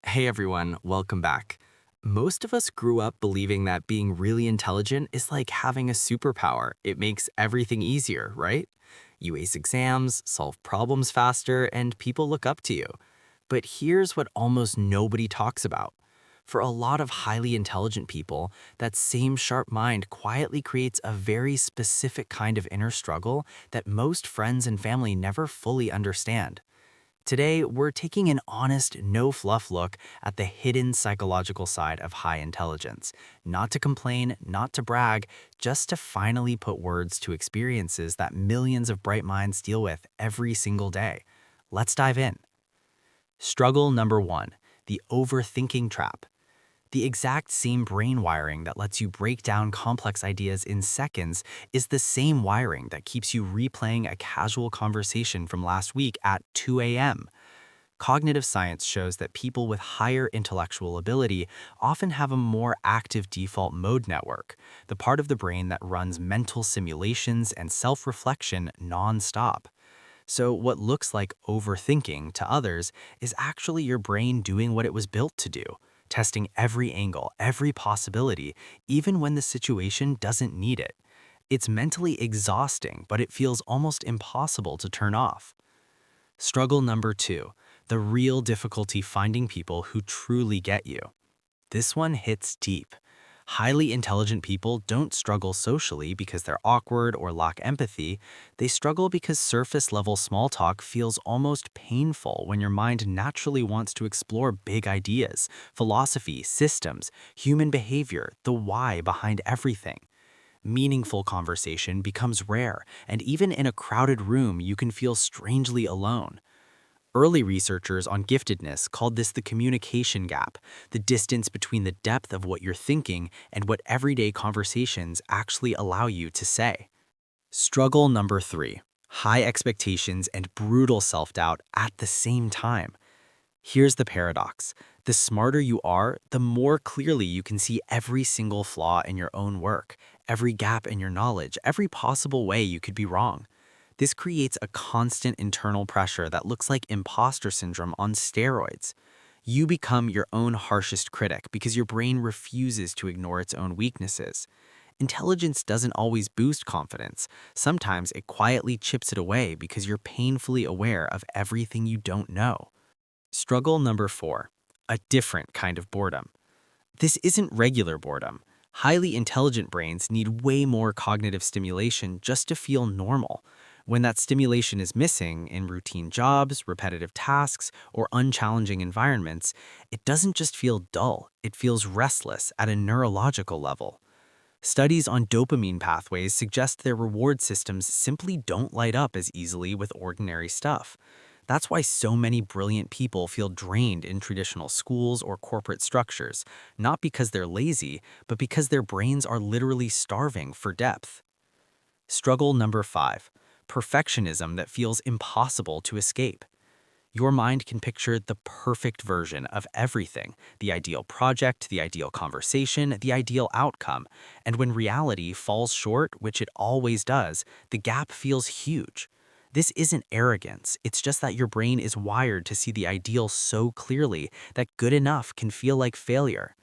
Hey everyone, welcome back. Most of us grew up believing that being really intelligent is like having a superpower. It makes everything easier, right? You ace exams, solve problems faster, and people look up to you. But here's what almost nobody talks about. For a lot of highly intelligent people, that same sharp mind quietly creates a very specific kind of inner struggle that most friends and family never fully understand. Today, we're taking an honest, no-fluff look at the hidden psychological side of high intelligence. Not to complain, not to brag, just to finally put words to experiences that millions of bright minds deal with every single day. Let's dive in. Struggle number one, the overthinking trap. The exact same brain wiring that lets you break down complex ideas in seconds is the same wiring that keeps you replaying a casual conversation from last week at 2 a.m. Cognitive science shows that people with higher intellectual ability often have a more active default mode network, the part of the brain that runs mental simulations and self-reflection nonstop. So what looks like overthinking to others is actually your brain doing what it was built to do, testing every angle, every possibility, even when the situation doesn't need it. It's mentally exhausting, but it feels almost impossible to turn off. Struggle number two, the real difficulty finding people who truly get you. This one hits deep. Highly intelligent people don't struggle socially because they're awkward or lack empathy. They struggle because surface-level small talk feels almost painful when your mind naturally wants to explore big ideas, philosophy, systems, human behavior, the why behind everything. Meaningful conversation becomes rare, and even in a crowded room, you can feel strangely alone. Early researchers on giftedness called this the communication gap, the distance between the depth of what you're thinking and what everyday conversations actually allow you to say. Struggle number three, high expectations and brutal self-doubt at the same time. Here's the paradox. The smarter you are, the more clearly you can see every single flaw in your own work, every gap in your knowledge, every possible way you could be wrong. This creates a constant internal pressure that looks like imposter syndrome on steroids. You become your own harshest critic because your brain refuses to ignore its own weaknesses. Intelligence doesn't always boost confidence. Sometimes it quietly chips it away because you're painfully aware of everything you don't know. Struggle number four, a different kind of boredom. This isn't regular boredom. Highly intelligent brains need way more cognitive stimulation just to feel normal. When that stimulation is missing in routine jobs, repetitive tasks, or unchallenging environments, it doesn't just feel dull, it feels restless at a neurological level. Studies on dopamine pathways suggest their reward systems simply don't light up as easily with ordinary stuff. That's why so many brilliant people feel drained in traditional schools or corporate structures, not because they're lazy, but because their brains are literally starving for depth. Struggle number five, perfectionism that feels impossible to escape. Your mind can picture the perfect version of everything, the ideal project, the ideal conversation, the ideal outcome. And when reality falls short, which it always does, the gap feels huge. This isn't arrogance, it's just that your brain is wired to see the ideal so clearly that good enough can feel like failure.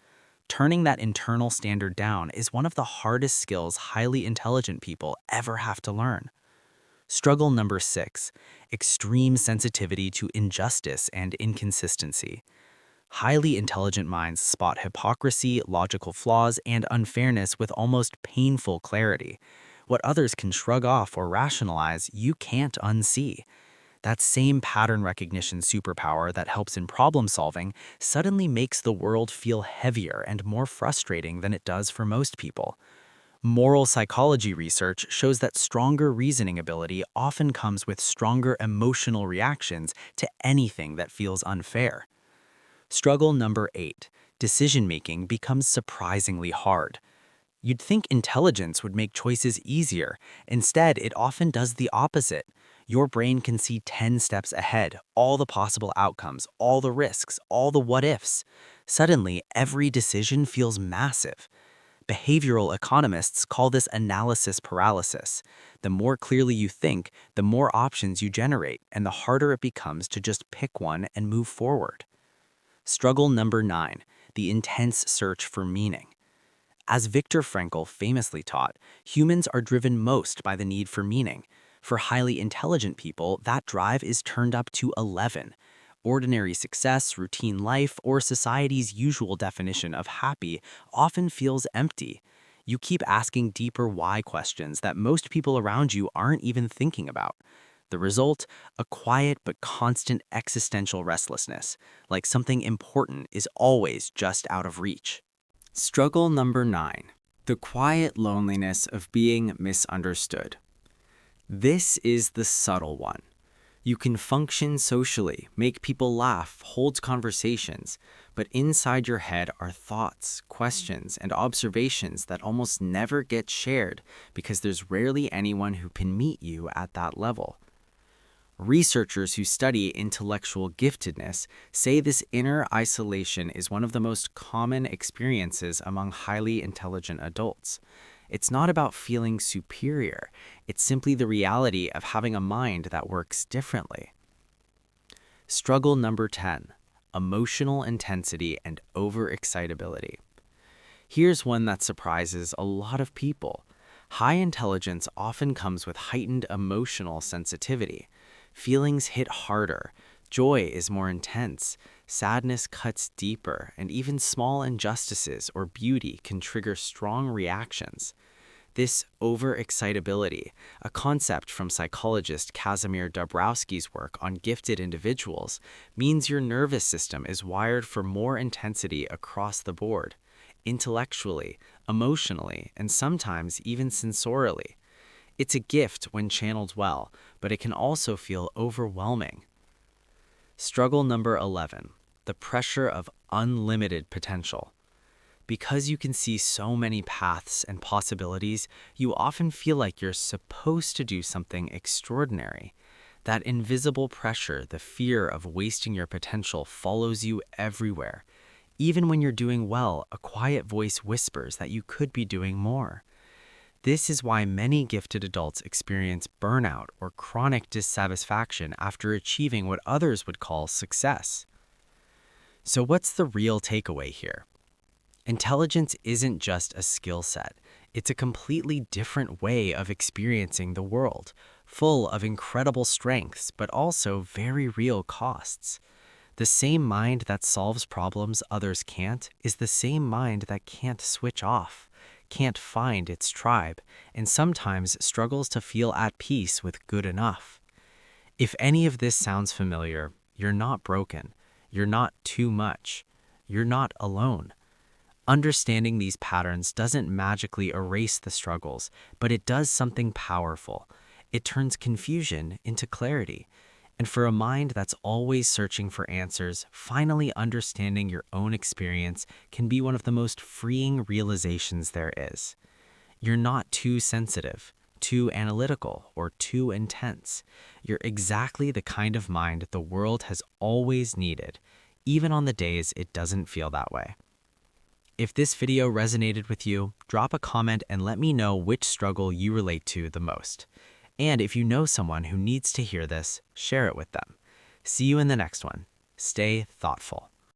Turning that internal standard down is one of the hardest skills highly intelligent people ever have to learn. Struggle number six, extreme sensitivity to injustice and inconsistency. Highly intelligent minds spot hypocrisy, logical flaws, and unfairness with almost painful clarity. What others can shrug off or rationalize, you can't unsee. That same pattern recognition superpower that helps in problem solving suddenly makes the world feel heavier and more frustrating than it does for most people. Moral psychology research shows that stronger reasoning ability often comes with stronger emotional reactions to anything that feels unfair. Struggle number eight, decision-making becomes surprisingly hard. You'd think intelligence would make choices easier. Instead, it often does the opposite. Your brain can see 10 steps ahead, all the possible outcomes, all the risks, all the what-ifs. Suddenly, every decision feels massive. Behavioral economists call this analysis paralysis. The more clearly you think, the more options you generate, and the harder it becomes to just pick one and move forward. Struggle number 9, the intense search for meaning. As Viktor Frankl famously taught, humans are driven most by the need for meaning. For highly intelligent people, that drive is turned up to 11. Ordinary success, routine life, or society's usual definition of happy often feels empty. You keep asking deeper why questions that most people around you aren't even thinking about. The result? A quiet but constant existential restlessness, like something important is always just out of reach. Struggle number 9, the quiet loneliness of being misunderstood. This is the subtle one. You can function socially, make people laugh, hold conversations, but inside your head are thoughts, questions, and observations that almost never get shared because there's rarely anyone who can meet you at that level. Researchers who study intellectual giftedness say this inner isolation is one of the most common experiences among highly intelligent adults. It's not about feeling superior, it's simply the reality of having a mind that works differently. Struggle number 10, emotional intensity and overexcitability. Here's one that surprises a lot of people. High intelligence often comes with heightened emotional sensitivity. Feelings hit harder, joy is more intense, sadness cuts deeper, and even small injustices or beauty can trigger strong reactions. This overexcitability, a concept from psychologist Kazimir Dabrowski's work on gifted individuals, means your nervous system is wired for more intensity across the board, intellectually, emotionally, and sometimes even sensorially. It's a gift when channeled well, but it can also feel overwhelming. Struggle number 11, the pressure of unlimited potential. Because you can see so many paths and possibilities, you often feel like you're supposed to do something extraordinary. That invisible pressure, the fear of wasting your potential, follows you everywhere. Even when you're doing well, a quiet voice whispers that you could be doing more. This is why many gifted adults experience burnout or chronic dissatisfaction after achieving what others would call success. So what's the real takeaway here? Intelligence isn't just a skill set. It's a completely different way of experiencing the world, full of incredible strengths, but also very real costs. The same mind that solves problems others can't is the same mind that can't switch off, can't find its tribe, and sometimes struggles to feel at peace with good enough. If any of this sounds familiar, you're not broken. You're not too much. You're not alone. Understanding these patterns doesn't magically erase the struggles, but it does something powerful. It turns confusion into clarity. And for a mind that's always searching for answers, finally understanding your own experience can be one of the most freeing realizations there is. You're not too sensitive, too analytical, or too intense. You're exactly the kind of mind the world has always needed, even on the days it doesn't feel that way. If this video resonated with you, drop a comment and let me know which struggle you relate to the most. And if you know someone who needs to hear this, share it with them. See you in the next one. Stay thoughtful.